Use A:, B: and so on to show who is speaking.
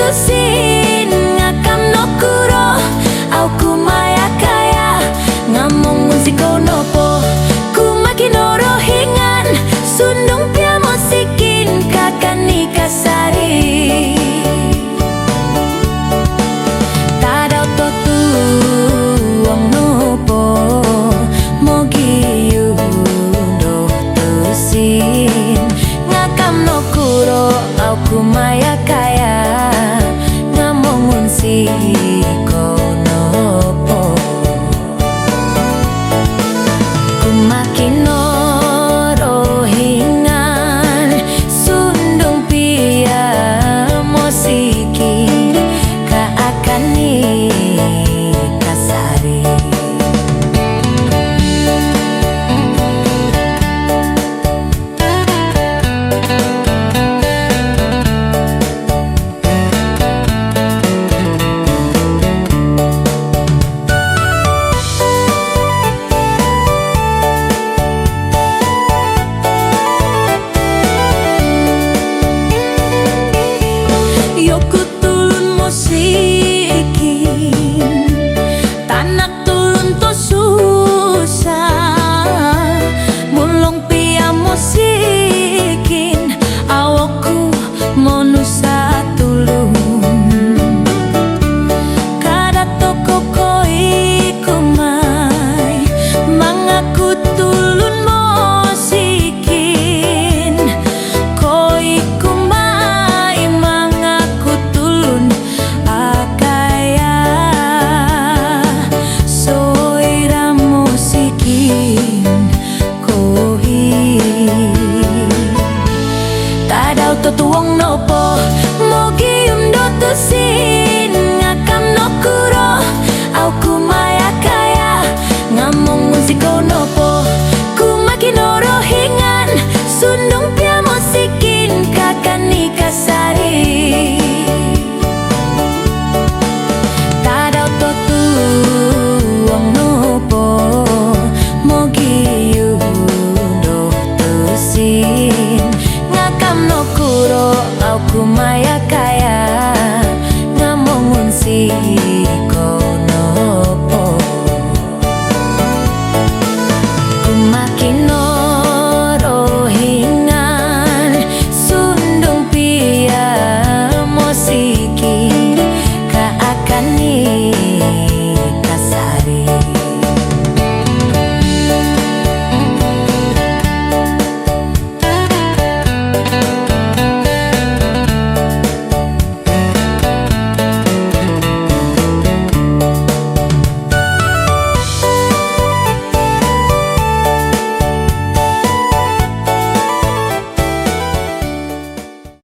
A: tutusin ngakam no kuro au kumaya kaya ngamong musiko nopo kumaki noro hingan sundung pia musikin kakani kasari tadau totu wong nopo mogi yundo tusin ngakam no kuro au kumaya kaya ngamong musiko nopo kumaki noro hingan sundung pia musikin kaakani kasari Yoku tulun musikin tanak tulun to susah mulung pia musikin awoku monusa tulun kada toko koi kumai mangaku tulun musikin koi kumai mangaku tulun akaya soira musikin koi tadau to wong nopo mogi undo tusin ngakam no kuro au kumaya kaya ngamong musiko nopo kumaki noro hingan sundung pia musikin kakani kasari tadau totu wong nopo mogi yundo tusin ngakam no kuro au kumaya kaya